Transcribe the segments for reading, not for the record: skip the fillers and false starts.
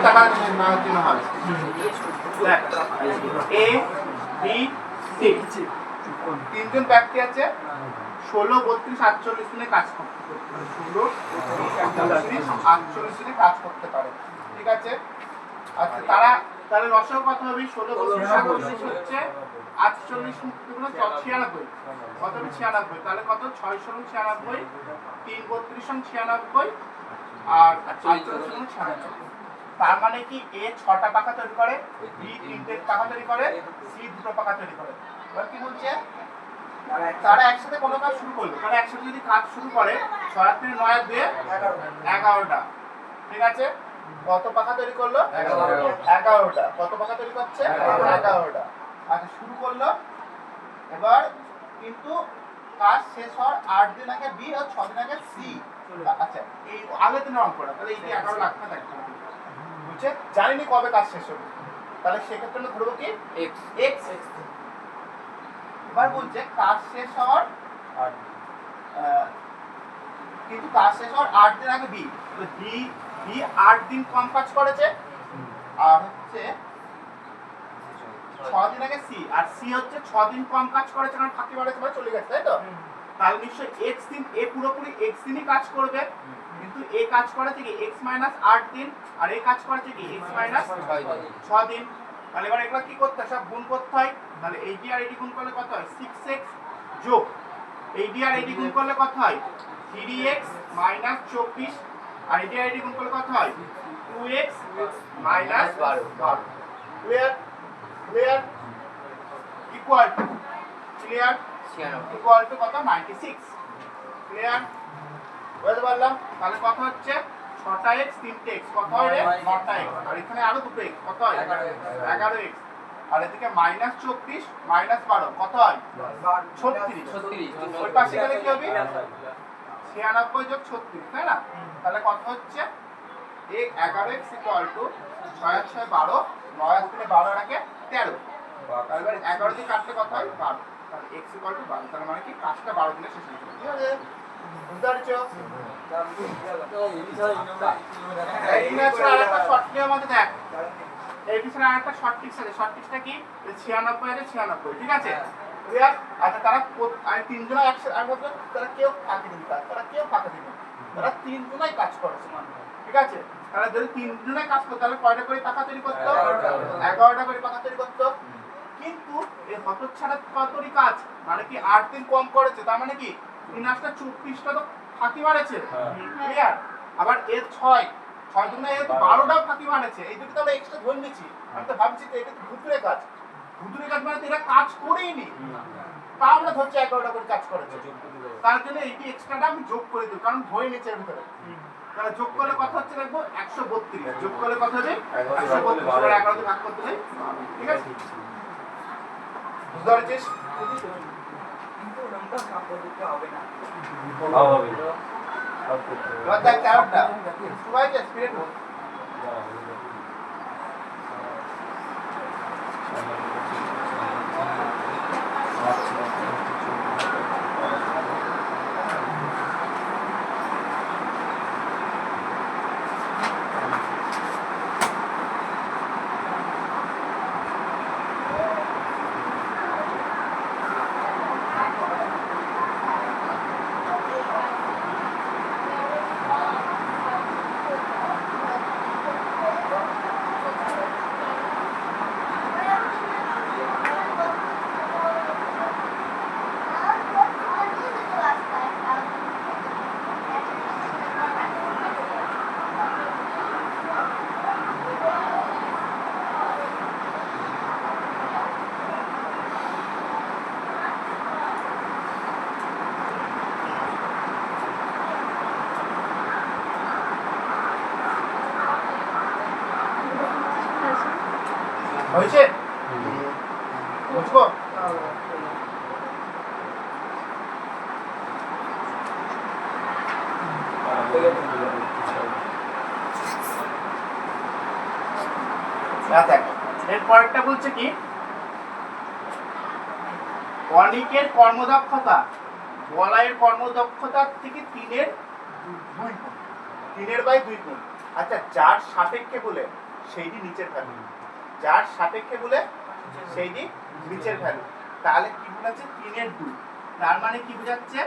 টাকা না দিন হবে এ বি সি তিনজন ব্যক্তি আছে 16 32 48 দিনে কাজ করতে পারে 16 32 48 দিনে কাজ করতে পারে ঠিক আছে আচ্ছা তাহলে লসাগু কত হবে 16 32 হচ্ছে 48 মুক্তগুলো 96 কত হবে 96 তাহলে কত 6 16 96 3 32 96 আর 48 96 তার মানে কি এ 6টা পাকা তৈরি করে বি 3টে পাকা তৈরি করে সি 2টো পাকা তৈরি করে এবার কি বলছে তারা একসাথে কোনো কাজ শুরু করলো তারা একসাথে যদি কাজ শুরু করে 6 আর 3 9 আর 2 11টা ঠিক আছে কত পাকা তৈরি করলো 11টা কত পাকা তৈরি করছে 11টা আচ্ছা শুরু করলো এবার কিন্তু কাজ শেষ হওয়ার 8 দিন আগে বি আর 6 দিন আগে সি আচ্ছা এই আগের দিনের অঙ্কটা তাহলে এই 11 লাখ টাকা থাকবে বুঝছে জানিনি কবে কাজ শেষ হবে তাহলে সেক্ষেত্রে আমরা ধরবো কি x এবার বলছে কাজ শেষ হওয়ার কিন্তু কাজ শেষ হওয়ার 8 দিন আগে বি তো বি 8 দিন কম কাজ করেছে আর হচ্ছে 6 দিন আগে সি আর সি হচ্ছে 6 দিন কম কাজ করেছে কারণ ফাঁকি মারার সময় চলে গেছে তাই তো তাহলে নিশ্চয়ই x দিন এ পুরোপুরি x দিনই কাজ করবে কিন্তু এ কাজ করেছে কি x 8 দিন আর এ কাজ করেছে কি x 6 দিন তাহলে এবার এগুলা কি করতে হয় সব গুণ করতে হয় তাহলে AD আর AD গুণ করলে কত হয় 6x যোগ AD আর AD গুণ করলে কত হয় 3x 24 আর AD আর AD গুণ করলে কত হয় 2x 12 clear equal to clear equal to কত 96 ক্লিয়ার বুঝতে পারলাম তাহলে কত হচ্ছে 6টা x 3টে x কত হয় রে 9টা x আর এখানে আরো দুটো x কত হয় 11x আর এদিকে -24 -12 কত হয় 36 ওই পাশে গেলে কি হবে 96 যোগ 36 তাই না তাহলে কত হচ্ছে 11x = 6 আর 6 12 9 আর 3 12 রাখে 13 তাহলে 11 দিয়ে কাটলে কত হয় 12 তাহলে x = 12 তার মানে কি কাজটা 12 দিনে শেষ হয়ে যাবে ঠিক আছে বুঝতে পারছো এই ম্যাচের আরেকটা শর্ট নিয়ম আছে দেখ এই পিছনে আরেকটা শর্ট ট্রিক্স আছে শর্ট ট্রিক্সটা কি 96 এর 96 ঠিক আছে ক্লিয়ার আচ্ছা তারা আমি তিনজন একসাথে আমি বলবো তারা কেউ ফাঁকি দিন তারা তিনজনই কাজ করেছে ঠিক আছে তাহলে যদি তিনজনই কাজ করতে তাহলে কয়টা করে পাকা তৈরি করতে 11টা করে পাকা তৈরি করতে কিন্তু এই হতচ্ছাড়া কতরি কাজ মানে কি 8 দিন কম করেছে তার মানে কি 3 টা 24টা তো ফাঁকি মারেছে ক্লিয়ার আবার এর 6 দিনে এর 12টাও ফাঁকি মারেছে এই দুটো তো আমরা এক্সট্রা ধরে নিয়েছি আমি তো ভাবছি যে এটা ভুতুরে কাজ মানে এরা কাজ করেইনি তা আমরা ধরছি 11টা করে কাজ করেছে তার জন্য এই এক্সট্রাটা আমি যোগ করে দেব কারণ ধরে নিয়েছে এর ভিতরে তাহলে যোগ করলে কত হচ্ছে দেখবো 132 যোগ করলে কত হবে 132 আর 11 দিয়ে ভাগ করতে হবে ঠিক আছে বুঝতে পারছিস কিন্তু নাম্বার কাপ করতে হবে না হবে এবার দেখ কারণটা সবাই যে স্পিরিট হোক হয়েছে বুঝবো এর পরেরটা বলছে কি অনিকের কর্মদক্ষতা বলাইয়ের কর্মদক্ষতার থেকে 3 এর 2 গুণ 3 এর বাই 2 গুণ আচ্ছা যার সাপেক্ষে বলে সেইটি নিচের ভ্যালু, যার সাপেক্ষে বলে সেইটি নিচের ভ্যালু। তাহলে কি বোঝাচ্ছে 3 এর 2, তার মানে কি বোঝাচ্ছে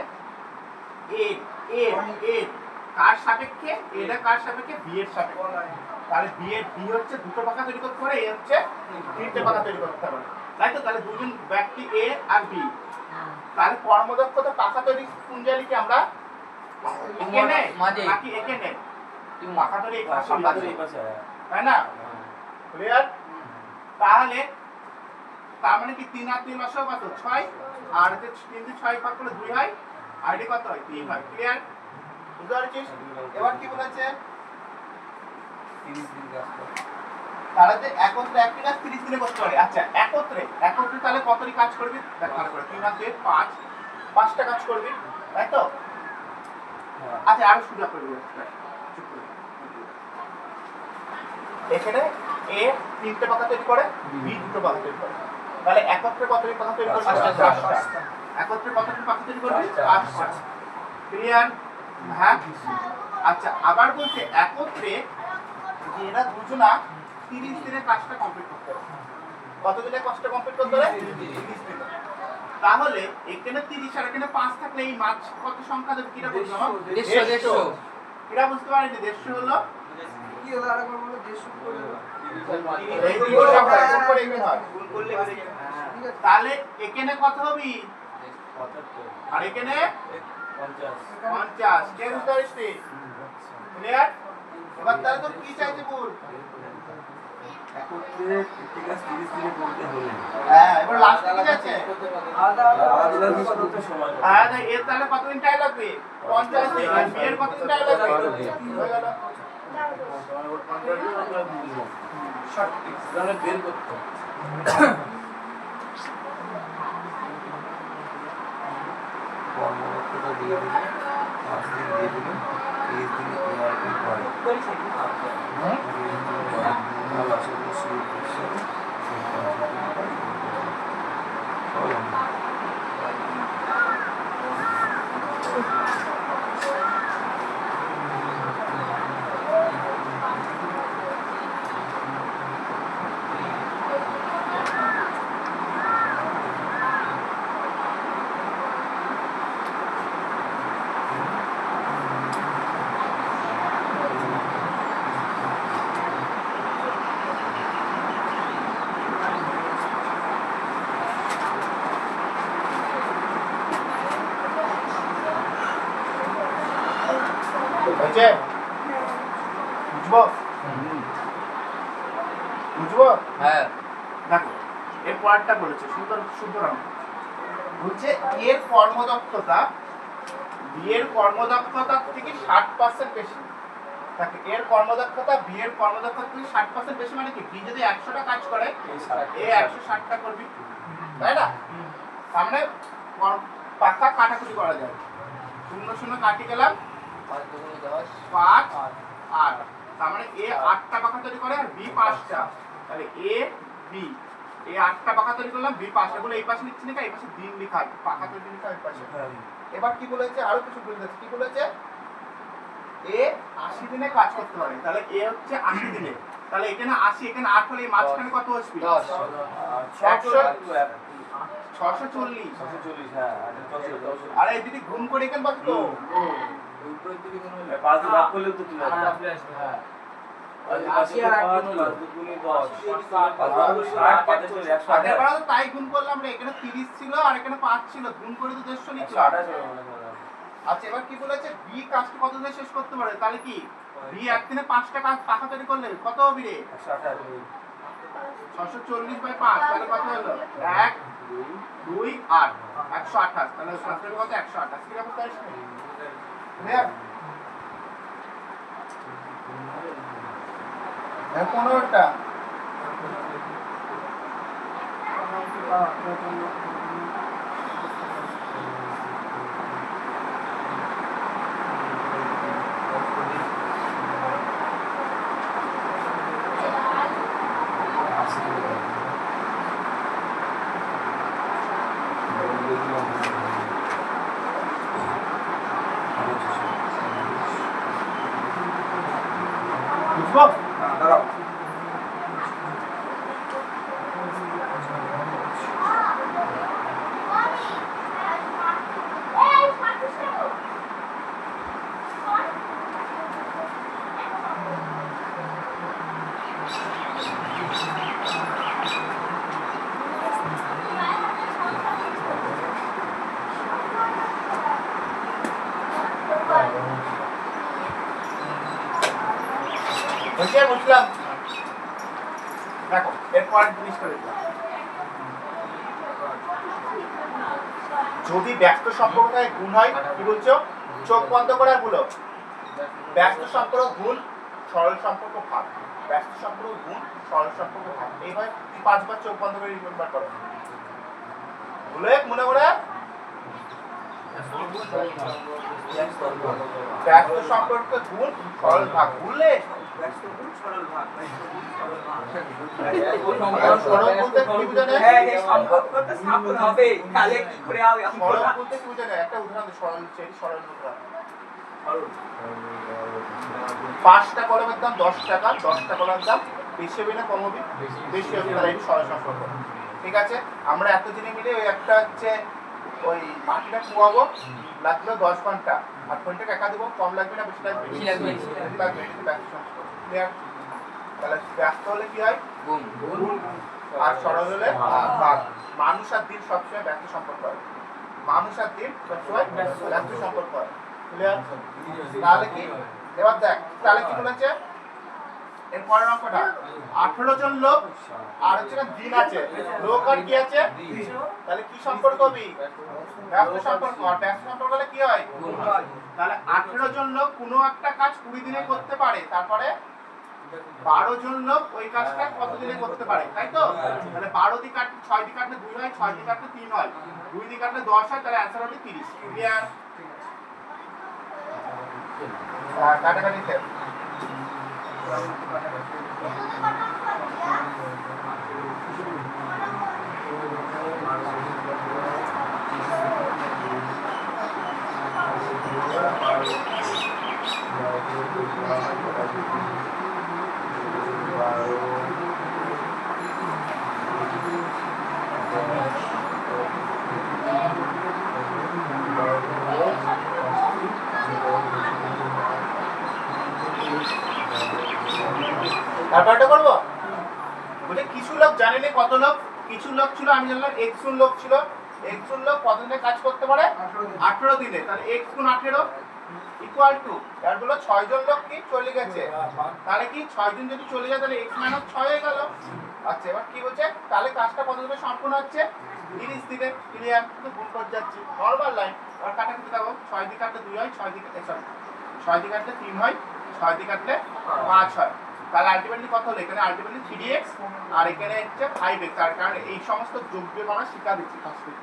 a কার সাপেক্ষে, এটা কার সাপেক্ষে, b এর সাপেক্ষে। তাহলে b হচ্ছে দুটো পাকা তৈরি করতে পারে, a হচ্ছে তিনটে পাকা তৈরি করতে পারে, তাই তো? তাহলে দুজন ব্যক্তি a আর b, তাহলে কর্মদক্ষতা পাকা তৈরি কোন জায়গায় লিখি আমরা, এখানে নাকি এখানে? পাকা তৈরি এই পাশে, তাই না? ক্লিয়ার? তাহলে তার মানে কি 3 আর 3 লসাগু কত? 6, আর এতে 3 দিয়ে 6 ভাগ করলে 2 হয়, আর এটা কত হয়? 3 হয়। ক্লিয়ার? বুঝতে পারছিস? এবার কি বলেছে, 30 দিন কাজ করে, তাহলে যে একত্রে একটি কাজ 30 দিনে করতে পারে। আচ্ছা, একত্রে তাহলে কতটি কাজ করবি দেখ ভালো করে, 3 আর 2 5, 5টা কাজ করবি, তাই তো? আচ্ছা, আরো সুবিধা করবি, এখানে a 3টে পাকা তৈরি করে, b 2টো পাকা তৈরি করে, তাহলে একত্রে কতটি পাকা তৈরি করবে? 5টা। একত্রে কতটি পাকা তৈরি করবে? 5টা। ক্লিয়ার? হ্যাঁ। আচ্ছা, আবার বলছে একত্রে যে এরা দুজনা 30 দিনে কাজটা কমপ্লিট করতে হবে। কত দিনে কাজটা কমপ্লিট করতে হবে? 30 দিনে। তাহলে এখানে 30 আর এখানে 5 থাকলে এই মাছ কত সংখ্যা দেবে? কিরা বুঝছো? 150। কিরা বুঝতে পারেনি? 150 হলো কি হলো? আরেকবার বলো। 150 করে এই দুটো সংখ্যা গুণ করে এখানে হয়, গুণ করলে বেরিয়ে যাবে। তাহলে এখানে কত হবে? 75, আর এখানে 50। কে বুঝতে পারিস? ক্লিয়ার? এবার তাহলে তো কি চাইছে বল? একত্রে একটি কাজ 30 দিনে করতে হবে। হ্যাঁ, এবার লাস্টে কি আছে? আলাদা করতে সময় লাগবে। হ্যাঁ, এর তাহলে কত দিন টাইম লাগবে? 50 দিন। আর বি এর কত দিন টাইম লাগবে? হয়ে গেল। সঠিক জানে বের করতে। কর্মক্ষমতা দিয়ে দিলে, 5 দিন দিয়ে দিলে, 30 দিনে এআর কি করে? করি থাকি। হ্যাঁ? ভালো আছে শুরু করছে। বুঝছে? বুঝবো? হ্যাঁ। দেখো, এর পরেরটা বলেছে সুতরাং বলছে এর কর্মদক্ষতা বি এর কর্মদক্ষতার থেকে 60% বেশি। দেখো, এর কর্মদক্ষতা বি এর কর্মদক্ষতা থেকে 60% বেশি, মানে কি? বি যদি 100টা কাজ করে, এ 160টা করবি, তাই না? সামনে পাকা কাটাকুটি করা যায়, 0 0 কাটি গেলাম, 5 2 10, 5 8, তার মানে এ 8টা পাকা তৈরি করে আর বি 5টা। তাহলে এ বি, এ 8টা পাকা তৈরি করলাম, বি 5টা। বলে এই পাশে লিখছি না, এই পাশে দিন লেখা আছে, পাকা তৈরি লেখা এই পাশে। এবার কি বলেছে? আরো কিছু বলেছে। কি বলেছে? এ 80 দিনে কাজ করতে পারে। তাহলে এ হচ্ছে 80 দিনে, তাহলে এখানে 80, এখানে 8 হলে এই মাঝখানে কত আসবে? 10 640। হ্যাঁ, আরে এই যদি গুণ করে এখানে বাকি তো উপরের দিকে গুণ হলে 5 দিয়ে ভাগ করলে তো তুলে আসবে। হ্যাঁ, 80 আর 8 গুণ 10, 60 100। তাই গুণ করলাম আমরা, এখানে 30 ছিল আর এখানে 5 ছিল, গুণ করে তো 150 লিখলাম। আচ্ছা, এবার কি বলেছে? বি কাজটা কত দিনে শেষ করতে পারে? তাহলে কি বি একদিনে 5টা কাজ পাকা তৈরি করলে কত হবে রে? 640 বাই 5, তাহলে কত হলো? 1 2 8, 128। তাহলে সাথে কত? 128। কি ব্যাপার? তাই ক্লিয়ার? এই 15টা বুঝবো? দাঁড়াও। বুঝলাম। দেখো এরপর জিনিসটা দেখলাম, যদি ব্যস্ত সম্পর্কটায় গুণ হয় কি বলছো, চোখ বন্ধ করে আর বলো ব্যস্ত সম্পর্ক গুণ সরল সম্পর্ক ভাগ, ব্যস্ত সম্পর্ক গুণ সরল সম্পর্ক ভাগ। এইভাবে 5 বার চোখ বন্ধ করে রিমেম্বার করো, বলে মনে করে ব্যস্ত সম্পর্ক গুণ সরল ভাগ, বুঝলে? পাঁচটা কলমের দাম 10 টাকা, 10টা কলমের দাম বেশি হবে না কম হবে? বেশি হবে, তাহলে এই সরল সম্পর্ক। ঠিক আছে, আমরা এত জেনে মিলে ওই একটা হচ্ছে ওই মাটিটা কুয়াবো, লাগলো 10 ঘন্টা, আর ঘন্টাকে একা দেবো, কম লাগবে না বেশি লাগবে? তাহলে ব্যস্ত হলে কি হয়? গুণ। আর সরল হলে ভাগ। মানুষ আর দিন সবসময় ব্যস্ত সম্পর্ক হয়, মানুষ আর দিন সবসময় ব্যস্ত সম্পর্ক হয়। ক্লিয়ার? তাহলে কি এবার দেখ, তাহলে কি বলেছে এর পরের অঙ্কটা, 18 জন লোক আর হচ্ছে না দিন আছে, লোক আর কি আছে? তাহলে কি সম্পর্ক হবে? ব্যস্ত সম্পর্ক। আর ব্যস্ত সম্পর্ক হলে কি হয়? গুণ হয়। তাহলে 18 জন লোক কোনো একটা কাজ 20 দিনে করতে পারে, তারপরে 12 জন লোক ওই কাজটা কত দিনে করতে পারে, তাই তো? তাহলে 12 দিয়ে কাটলে 6 দিয়ে কাটলে 2 হয়, 6 দিয়ে কাটলে 3 হয়, 2 দিয়ে কাটলে 10 হয়, তাহলে অ্যানসার হবে 30। ক্লিয়ার? কাটাকাটিতে তারপরটা করবো। বলে কিছু লোক জানেনি কত লোক, কিছু লোক ছিল, আমি জানলাম x জন লোক ছিল, x জন লোক কত দিনে কাজ করতে পারে? 18 দিনে। তাহলে x গুণ 18 ইকুয়াল টু, এর বলো 6 জন লোক কি চলে গেছে, তাহলে কি 6 জন যদি চলে যায় তাহলে x - 6 হয়ে গেল। আচ্ছা এবার কি বলছে, তাহলে কাজটা কত দিনে সম্পূর্ণ হচ্ছে? 30 দিনে। ক্লিয়ার? তো গুণ করে যাচ্ছি, নরমাল লাইন। আর কাটাকুটি দাও, 6 দিয়ে কাটলে 2 হয়, 6 দিয়ে সরি 6 দিয়ে কাটলে 3 হয়, 6 দিয়ে কাটলে 5 হয়। তাহলে আলটিমেটলি কত হলো? এখানে আলটিমেটলি 3x আর এখানে হচ্ছে 5x। তার কারণে এই সমস্ত যোগ্য আমরা শিখা দিচ্ছি ফার্স্টে,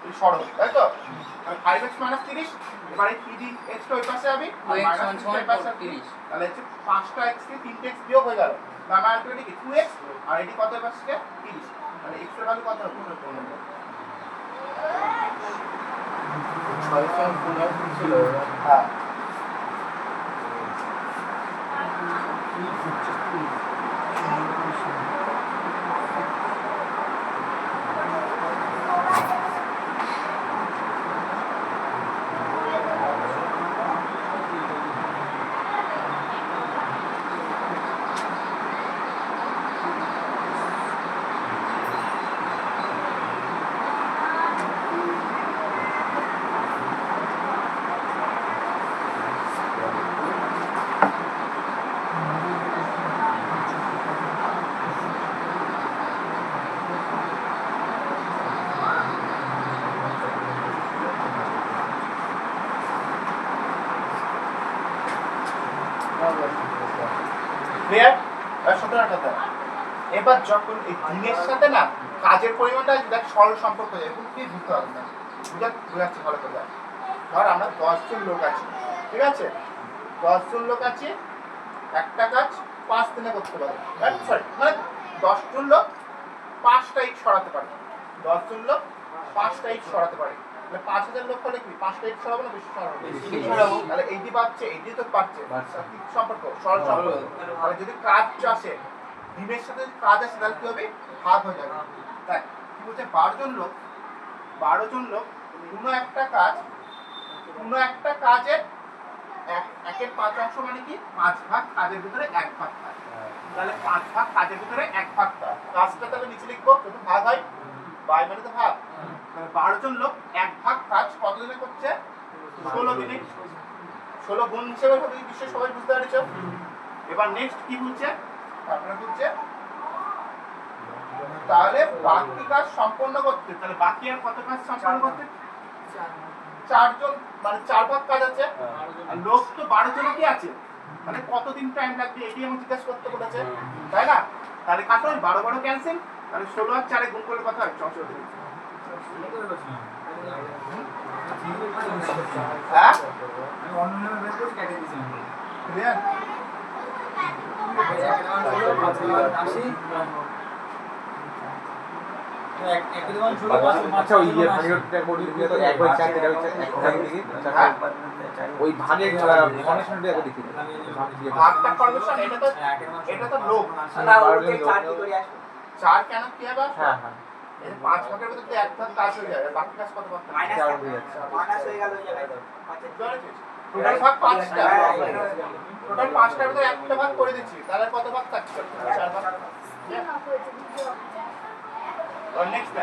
এই সরল, তাই তো? তাহলে 5x - 30, এবারে 3x টা ওই পাশে হবে আর মাইনাস ওই পাশে 30, তাহলে হচ্ছে 5টা x থেকে 3টা x বিয়োগ হয়ে গেল, তার মানে আলটিমেটলি কি 2x আর এটি কত ওই পাশে 30, তাহলে x এর ভ্যালু কত হবে? 6 ছিল। হ্যাঁ ক্লিয়ার? আর 17 টাকা। এবার যখন এই দিনের সাথে না কাজের পরিমাণটা দেখ সরল সম্পর্ক হয়ে যায়, কি বুঝতে পারবে না, বুঝাচ্ছি ভালো করে। ধর আমরা 10 জন লোক আছি, ঠিক আছে? 10 জন লোক আছে, একটা কাজ 5 দিনে করতে পারে, সরি মানে 10 জন লোক 5টা ইট সরাতে পারে, 10 জন লোক 5টা ইট সরাতে পারে। তাহলে 5000 লোক হলে কি 5টা ইট সরাবো না বেশি সরাবো? বেশি সরাবো। তাহলে এইটি পাচ্ছে, এইটি তো পাচ্ছে, কি সম্পর্ক? সরল সম্পর্ক। তাহলে যদি কাজ আসে, দিনের সাথে যদি কাজ আসে তাহলে কি হবে? ভাগ হয়ে যাবে। দেখ কি বলছে, 12 জন লোক কোনো একটা কাজের 1/5 অংশ মানে কি 5 ভাগ কাজের ভিতরে 1 ভাগ কাজ। তাহলে 5 ভাগ কাজের ভিতরে 1 ভাগ কাজ, কাজটা তাহলে নিচে লিখবো, যদি ভাগ হয় বাই মানে তো ভাগ। তাহলে 12 জন লোক 1 ভাগ কাজ কত দিনে করছে? 16 দিনে। 16 গুণ হিসেবে হবে, নিশ্চয়ই সবাই বুঝতে পারছো। এবার নেক্সট কি বলছে, তারপরে বলছে তাহলে বাকি কাজ সম্পন্ন করতে, তাহলে বাকি আর কত কাজ সম্পন্ন করতে, 4 জন, মানে 4 ভাগ কাজ আছে, আর লোক তো 12 জন কি আছে, মানে কতদিন টাইম লাগবে এটি আমি জিজ্ঞাসা করতে বলেছে, তাই না? তাহলে কাটো 12 ক্যান্সেল, তাহলে 16 আর 4 গুণ করলে কত হয় 64। হ্যাঁ আমি অন্য নামে বের করে কেটে দিয়েছি ক্লিয়ার? আচ্ছা ওই ইয়ে ভাগেরটা করে দিলে তো এক ভাগ 4 যেটা হচ্ছে এক ভাগ দিকে ওই ভাগের কমিশনটা আগে দেখি ভাগটা কমিশন, এটা তো লোক না ওকে 4 কি করে আসবে 4 কেন কি হবে? হ্যাঁ হ্যাঁ এই 5 ভাগের মধ্যে তো এক ভাগ কাজ হয়ে যাবে, বাকি কাজ কত ভাগ? মাইনাস 4 হয়ে যাচ্ছে মাইনাস হয়ে গেল ওই জায়গায় টোটাল ভাগ 5টা, টোটাল 5টার ভিতরে একটা ভাগ করে দিচ্ছি, তাহলে কত ভাগ থাকছে? 4 ভাগ। আর নেক্সট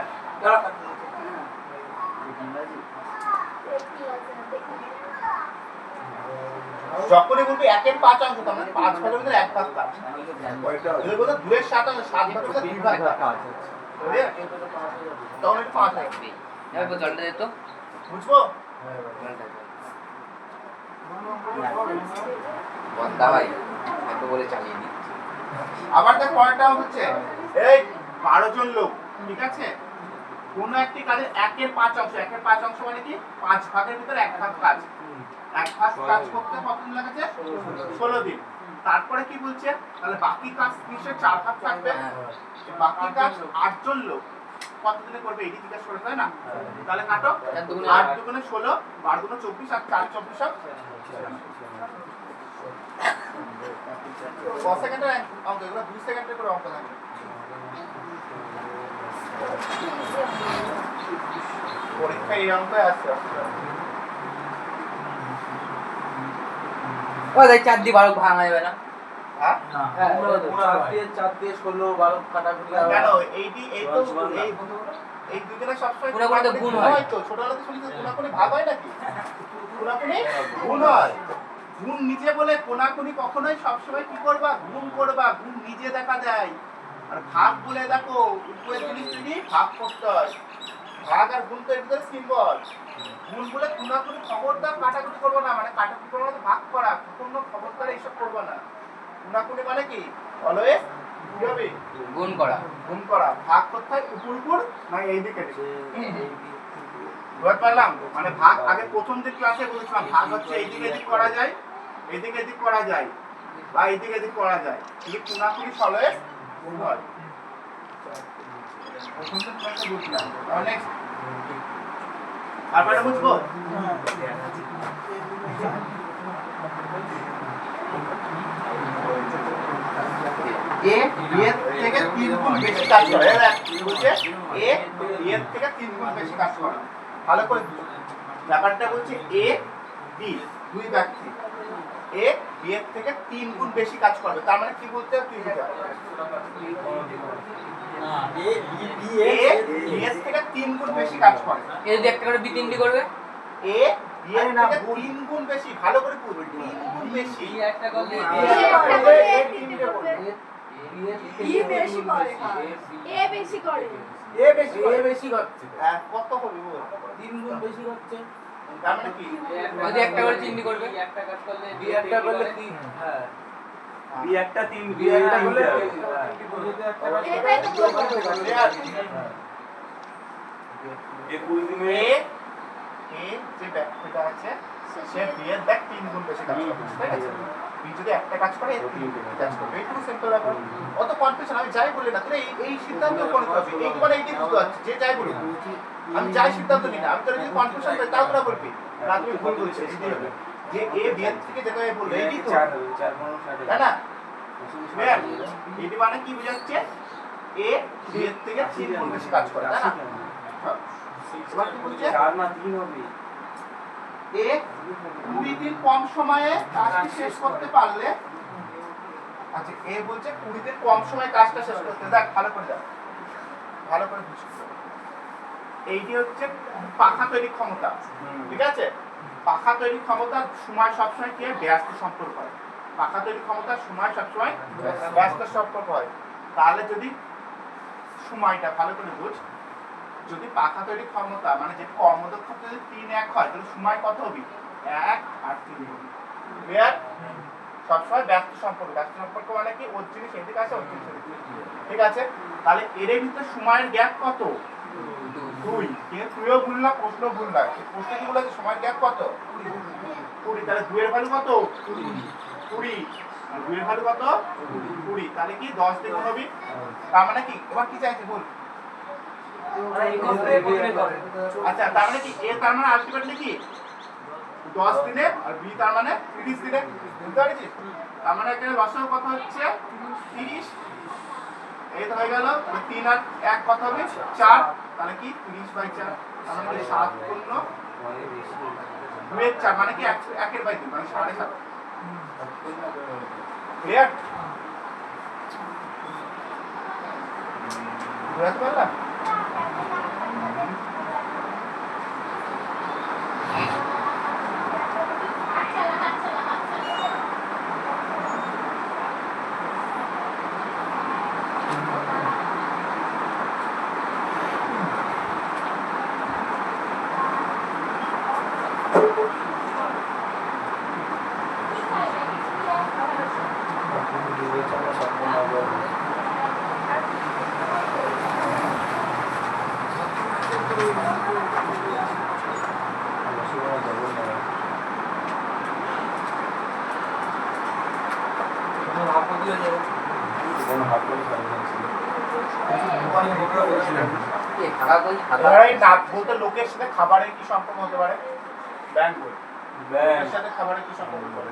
যখনই বলবি 1/5 অংশ, তার মানে 5 ভাগের ভিতরে 1 ভাগ কাজ। যদি বলতো 2 এর 7 অংশ, 7 ভাগের ভিতরে 2 ভাগ কাজ। তখন এটা 5 হয়। এবার জলটা দে তো। বুঝবো? বন্দা ভাই এত বলে চালিয়ে দিচ্ছি। আবার দেখ পরেরটা হচ্ছে এই 12 জন লোক, ঠিক আছে? কোন একটি কাজের 1/5 অংশ, 1/5 অংশ মানে কি 5 ভাগের ভিতরে 1 ভাগ কাজ। 1 ভাগ কাজ করতে কতদিন লাগেছে? 16 দিন। তারপরে কি বলছে? তাহলে বাকি কাজ নিশ্চয় 4 ভাগ থাকবে। বাকি কাজ 8 জন লোক কতদিনে করবে এটি জিজ্ঞাসা করে, তাই না? তাহলে কাটো 8 দুগুণে 16, 12 দুগুণে 24 আর 4 24 কত সেকেন্ডের অঙ্ক, এগুলো 2 সেকেন্ডের করে অঙ্ক থাকে। পরীক্ষায় এই অঙ্ক আসছে। ও দেখ 4 দিয়ে 12 ভাঙা যাবে না। হ্যাঁ? হ্যাঁ 4 দিয়ে 16 12 কাটাকুটি কেন এই তো এই দুজনে সবসময় পুরোপুরি তো গুণ হয়। তো ছোটবেলাতে শুনেছি কোনাকুনি ভাগ হয় নাকি? কোনাকুনি গুণ হয়। গুণ নিজে বলে কোনাকুনি কখনোই সবসময় কি করবা? গুণ করবা, গুণ নিজে দেখা যায়। আর ভাগ বলে দেখো উপরে জিনিস যদি ভাগ করতে হয়, ভাগ আর গুণ তো এর ভিতরে সিম্বল। গুণ বলে কোনাকুনি খবরদার কাটাকুটি করবো না, মানে কাটাকুটি করবো না, ভাগ করা, কোনো খবরদার এইসব করবো না। কোনাকুনি মানে কি? অলওয়েজ কি হবে? গুণ করা। গুণ করা। ভাগ করতে হয় উপর না এইদিকে? বুঝতে পারলাম? মানে ভাগ আগে প্রথম যে ক্লাসে বলেছিলাম ভাগ হচ্ছে এইদিকে এদিক করা যায়, এদিকে এদিক করা যায়, বা এইদিকে এদিক করা যায়, কিন্তু কোনাকুনি অলওয়েজ গুণ হয়। প্রথম যে ক্লাসে বলছিলাম। নেক্সট তারপরে বুঝবো? এ বি এর থেকে 3 গুণ বেশি কাজ করে। কি বলছে? এ বি এর থেকে 3 গুণ বেশি কাজ করে। ভালো করে ব্যাপারটা বলছে এ বি দুই ব্যক্তি, এ বি এর থেকে 3 গুণ বেশি কাজ করবে, তার মানে কি বলতে হবে তুই বুঝা? এ বি এর থেকে 3 গুণ বেশি কাজ করে। এ যদি একটা করে বি 3 দিয়ে করবে, এ বি এর থেকে 3 গুণ বেশি, ভালো করে বুঝ, 3 গুণ বেশি। বি একটা করলে এ বেশি করে, এ বেশি করে, এ বেশি করছে। হ্যাঁ কত হবে বল? 3 গুণ বেশি হচ্ছে তার মানে কি? যদি একটা করে 3 দিয়ে করবে, একটা কাজ করলে বি একটা করলে 3 হ্যাঁ বি একটা 3 বি একটা করলে এটাই তো বলতে এ 20 দিনে এ যে ব্যক্তিটা আছে সে বি এর দেখ 3 গুণ বেশি কাজ করবে, ঠিক আছে? বি যদি একটা কাজ করে এ 3 গুণ কাজ করবে, এইটুকু সিম্পল ব্যাপার। অত কনফিউশন আমি যাই বলি না, তোরা এই সিদ্ধান্ত কোন করবি, এইটুকু মানে এইটাই বুঝতে পারছিস, যে যাই বলি আমি যাই সিদ্ধান্ত নিই না, আমি তোরা যদি কনফিউশন পাই তাও তোরা বলবি না তুমি ভুল বলছিস, এইটাই হবে। যে এ বি এর থেকে যেটা বললো এইটাই তো, 4 তাই না? ক্লিয়ার? এইটা মানে কি বোঝাচ্ছে? এ বি এর থেকে 3 গুণ বেশি কাজ করে, তাই না? এবার কি বলছে? 4 না 3 হবে। এ 20 দিন কম সময়ে কাজটি শেষ করতে পারলে, আচ্ছা এ বলছে 20 দিন কম সময়ে কাজটা শেষ করতে, দেখ ভালো করে দেখ, ভালো করে বুঝতে। এইটি হচ্ছে পাখা তৈরি ক্ষমতা, ঠিক আছে? পাখা তৈরি ক্ষমতার সময় সবসময় কি ব্যাস সম্পর্ক হয়, পাখা তৈরি ক্ষমতা সময় সবসময় ব্যস্ত সম্পর্ক হয়। তাহলে যদি সময়টা ভালো করে বুঝ, যদি পাখা তৈরি ক্ষমতা মানে যে কর্মদক্ষতা যদি 3:1 হয় তাহলে সময় কত হবে? 1 আর 3 হবে। ক্লিয়ার? সবসময় ব্যস্ত সম্পর্ক। ব্যস্ত সম্পর্ক মানে কি ওর জিনিস এদিকে আছে ওর জিনিস এদিকে। ঠিক আছে? তাহলে এর ভিতরে সময়ের গ্যাপ কত? 2। কিন্তু তুইও ভুল না, প্রশ্ন ভুল না। প্রশ্ন কি বলেছে সময়ের গ্যাপ কত? 20। তাহলে 2 এর ভ্যালু কত? 20। আর 2 এর ভ্যালু কত? 20। তাহলে কি 10 দিয়ে গুণ হবে? তার মানে কি এবার কি চাইছে বল? আচ্ছা তার মানে কি এ তার মানে আলটিমেটলি কি 10 দিনে আর বি তার মানে 30 দিনে। বুঝতে পারছিস? তার মানে এখানে লসাগু কত হচ্ছে? 30। এই তো হয়ে গেল। তাহলে 3 আর 1 কত হবে? 4। তাহলে কি 30/4। তার মানে কি 7 পূর্ণ 2 এর 4 মানে কি 1 এর বাই 2 মানে 7.5। ক্লিয়ার? বুঝতে পারলাম? এবার এই নাক বলতে লোকের সাথে খাবারের কি সম্পর্ক হতে পারে? ব্যাংক বল। লোকের সাথে খাবারের কি সম্পর্ক হতে পারে?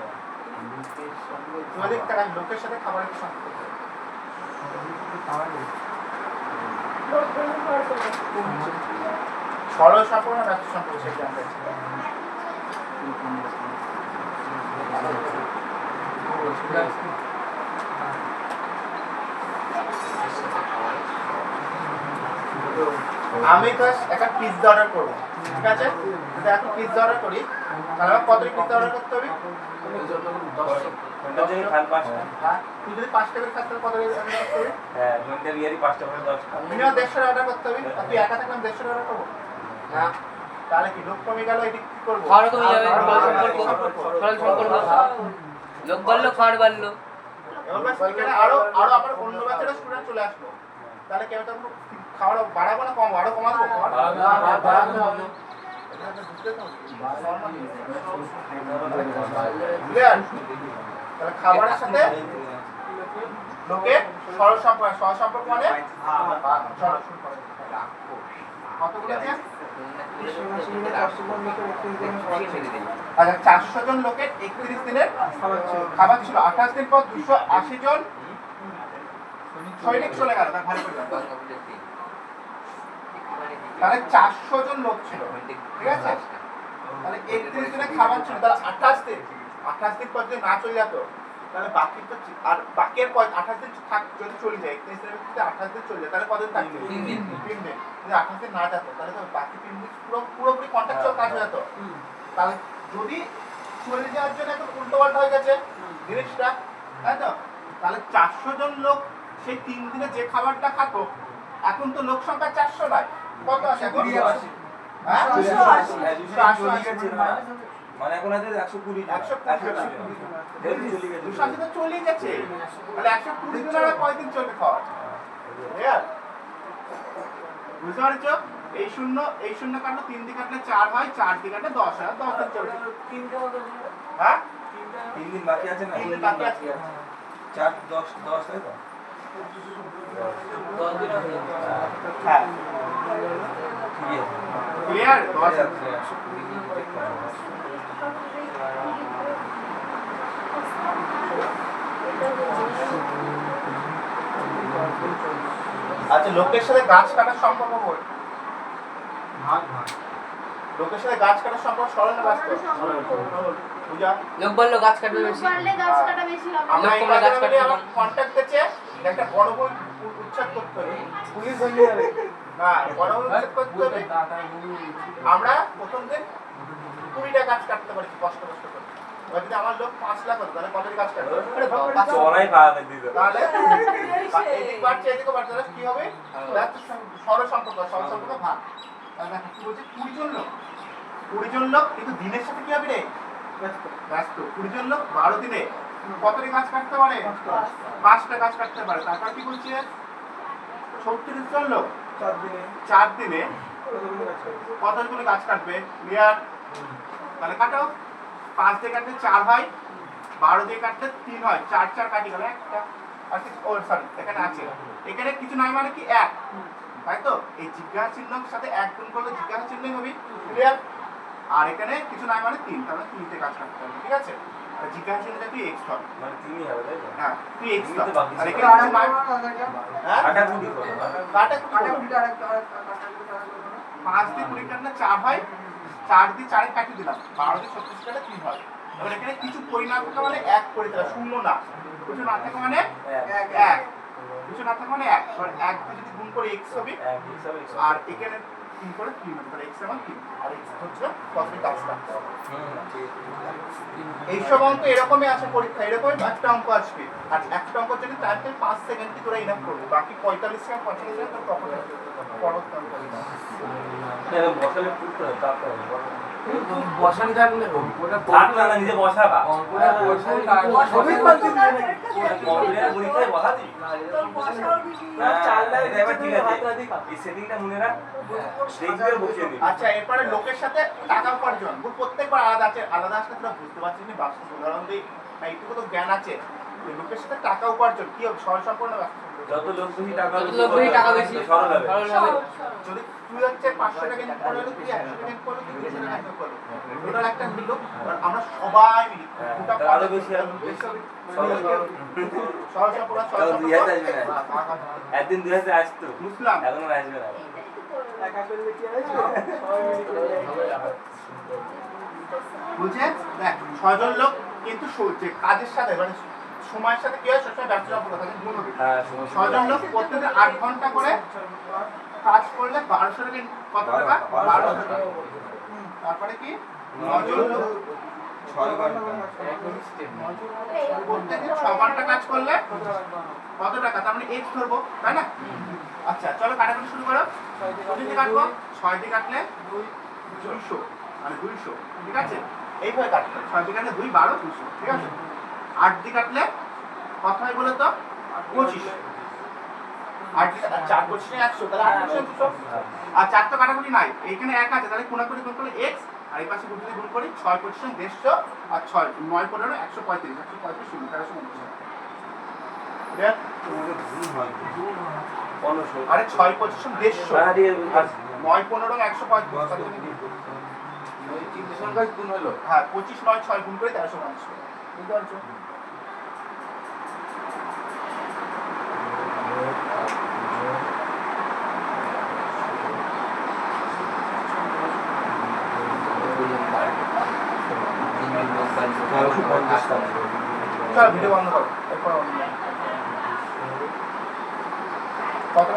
তোমাদের কারা লোকের সাথে খাবারের কি সম্পর্ক হতে পারে? সরল সম্পর্ক না ব্যস্ত সম্পর্ক সেটা জানতে চাই। আমি তো একটা পিৎজা অর্ডার করবো, ঠিক আছে? যদি এখন পিৎজা অর্ডার করি তাহলে আমার কত পিৎজা অর্ডার করতে হবে? হ্যাঁ, তুই যদি 5 টাকার খাস তাহলে কত অর্ডার করতে হবে? মিনিমাম 150 অর্ডার করতে হবে। আর তুই একা থাকলে 150 অর্ডার করবো না, তাহলে কি লোক কমে গেল? এটি কি করবো? খাওয়ার কমে যাবে, সরল সম্পর্ক। লোক বাড়লো, খাওয়ার বাড়লো। এবার ব্যাস এখানে আরো আবার অন্য ব্যাচের স্টুডেন্ট চলে আসলো, তাহলে কি আমি তখন খাওয়ার বাড়াবো না কমাবো? আরো কমাবো। ক্লিয়ার? তাহলে খাবারের সাথে লোকের সরল সম্পর্ক। সরল সম্পর্ক মানে সরল সম্পর্ক। কতগুলো আছে? আচ্ছা 400 জন লোকের 31 দিনের খাবার ছিল। 28 দিন পর 280 জন সৈনিক চলে গেল। ভালো করে জানো। তাহলে 400 জন লোক ছিল, ঠিক আছে? তাহলে 31 দিনের খাবার ছিল, তাহলে 28 দিন পর যদি না চলে যেত তাহলে বাকি তো আর বাকি এর 28 দিন যদি চলে যায় 31 দিনের ভিতরে 28 দিন চলে যায় তাহলে কতদিন থাকবে? 3 দিন। যদি 28 দিন না যেত তাহলে তো বাকি 3 দিন পুরোপুরি কন্ট্রাকচুয়াল কাজ হয়ে যেত। তাহলে যদি চলে যাওয়ার জন্য একটু উল্টো পাল্টা হয়ে গেছে জিনিসটা, তাই তো? তাহলে 400 জন লোক সেই 3 দিনে যে খাবারটা খাতো, এখন তো লোক সংখ্যা 400 নয়, কত আছে এখন? 280। হ্যাঁ 280 মানে এখন আছে 120 280 তো চলে গেছে। তাহলে 120 দিন আর কয়দিন চলবে খাওয়া? ক্লিয়ার? বুঝতে পারছো? এই শূন্য কাটলে 3 দিয়ে কাটলে 4 হয়, 4 দিয়ে কাটলে 10 হয়, 10 দিন চলবে। হ্যাঁ 3 দিন বাকি আছে না? 3 দিন বাকি আছে। 4 10 তাই তো? হ্যাঁ ঠিক আছে। ক্লিয়ার? 10 আচ্ছা লোকের সাথে গাছ কাটার সম্পর্ক বল। লোকের সাথে গাছ কাটার সম্পর্ক সরল না ব্যস্ত? বুঝা? লোক বাড়লো, গাছ কাটবে বেশি। পারলে গাছ কাটা বেশি হবে। আমরা লোক এই কমলে গাছ কাজে কাটবে আমার কম। কন্টাক্ট আছে, একটা বড় বই উচ্ছেদ করতে হবে। পুলিশ ধরে যাবে না, বড় বই উচ্ছেদ করতে হবে। আমরা প্রথম দিন 20টা গাছ কাটতে পারি কষ্ট করে। এবার যদি আমার লোক 5 লাখ হতো তাহলে কতটি কাজ করবে? চড়াই পাওয়া দিত তাহলে এদিক বাড়ছে এদিকে বাড়ছে তাহলে কি হবে? সরল সম্পর্ক ভাগ। তাহলে দেখো কি বলছে 20 জন লোক 20 জন লোক কিন্তু দিনের সাথে কি হবে রে? ব্যস্ত। 20 জন লোক 12 দিনে কতটি কাজ করতে পারে? 5টা কাজ করতে পারে। তারপর কি বলছে 36 জন লোক 4 দিনে কতগুলো কাজ কাটবে? ক্লিয়ার? তাহলে কাটো 5 দিয়ে কাটলে 4 হয়, 12 দিয়ে কাটলে 3 হয়, 4 4 কাটি গেল একটা। আর কি ও সরি এখানে আছে, এখানে কিছু নাই মানে কি 1, তাই তো? এই জিজ্ঞাসা চিহ্নের সাথে 1 গুণ করলে জিজ্ঞাসা চিহ্নই হবে। ক্লিয়ার? আর এখানে কিছু নাই মানে 3, তাহলে 3 তে কাজ করতে হবে। ঠিক আছে? আর জিজ্ঞাসা চিহ্নটা তুই x হবে, মানে 3ই হবে তাই তো হ্যাঁ তুই x তিনই তো বাকি আর ছিল। এখানে কিছু নাই হ্যাঁ আটা গুটি করো কাটা কি করব? 5 দিয়ে 20 কাটলে 4 হয়, 4 দিয়ে 4 কাটি দিলাম, 12 দিয়ে 36 কাটলে 3 হয়। এবার এখানে কিছু পরিমাণ থাকা মানে 1 করে দিলাম, শূন্য না। কিছু না থাকা মানে 1, কিছু না থাকা মানে 1। এবার 1 দিয়ে যদি গুণ করে x হবে, এক হিসাবে আর এখানে 3 করে 3 হবে, তাহলে x সমান 3 আর x হচ্ছে কতটি কাজ করতে হবে। এই সব অঙ্ক এরকমই আসে পরীক্ষা, এরকমই একটা অঙ্ক আসবে। আর একটা অঙ্ক যদি টাইম থেকে 5 সেকেন্ড কি তোরা ইনাফ করবে, বাকি 45 সেকেন্ড 45 সেকেন্ড তোর তখন পরবর্তী অঙ্ক দিতে হবে। বসালে পুট করে তারপর বসানি থাকলে থাক না নিজে বসাবা কম্পিউটার কম্পিউটার পরীক্ষায় বসা দিই তোর বসাও দিবি। এটা এবার ঠিক আছে এই সেটিংটা মনে রাখ দেখবে বসিয়ে দিবি আচ্ছা এরপরে লোকের সাথে টাকা উপার্জন প্রত্যেকবার আলাদা আছে, আলাদা আসলে তোরা বুঝতে পারছিস না। বাস্তব উদাহরণ দিই না, এইটুকু তো জ্ঞান আছে। ওই লোকের সাথে টাকা উপার্জন কি হবে? সরল সম্পূর্ণ ব্যস্ত সম্পূর্ণ। যত লোক বেশি টাকা যত লোক বেশি টাকা বেশি সরল হবে সরল হবে। যদি তুই হচ্ছে 500 টাকা ইনকাম করলে তুই 100 টাকা ইনকাম করলে তুই 200 টাকা ইনকাম করলে টোটাল একটা হলো আমরা সবাই মিলি গোটা তাহলে আরো বেশি হবে। সরল সম্পূর্ণ সরল তাহলে 2000 আসবে না। সম্পূর্ণ একদিন 2000 আসতো বুঝলাম। এখন আর আসবে না বুঝে দেখ 6 জন লোক কিন্তু যে কাজের সাথে মানে সময়ের সাথে কি হয় সবসময় ব্যবসা সম্পর্ক থাকে গুণ হবে। হ্যাঁ 6 জন লোক প্রত্যেকদিন 8 ঘন্টা করে কাজ করলে 1200 টাকা কত টাকা? 1200 টাকা। তারপরে কি 9 জন লোক 6 ঘন্টা প্রত্যেকদিন 6 ঘন্টা কাজ করলে কত টাকা? তার মানে x ধরবো, তাই না? আচ্ছা চলো কাটাকাটি শুরু করো। 2 দিয়ে কাটবো, 6 দিয়ে কাটলে 200 মানে 200, ঠিক আছে? এইভাবে কাটতে 6 দিয়ে কাটলে 2 12 200, ঠিক আছে? 8 দিয়ে কাটলে কত হয় বলো তো? 25। 8 দিয়ে 4 25 100, তাহলে 8 200। আর 4 তো কাটাকুটি নাই, এইখানে 1 আছে, তাহলে কোনাকুনি গুণ করলে x, আর এই পাশে গুণ দিয়ে গুণ করি 6 25 150 আর 6 9 15 135 135 0 1350। ক্লিয়ার? আরে 6 25 150 আর 9 15 135 ওই তিনটে সংখ্যায় গুণ হলো হ্যাঁ 25 9 6 গুণ করে 1350। বুঝতে পারছো? চল ভিডিও বন্ধ করো, এরপর কত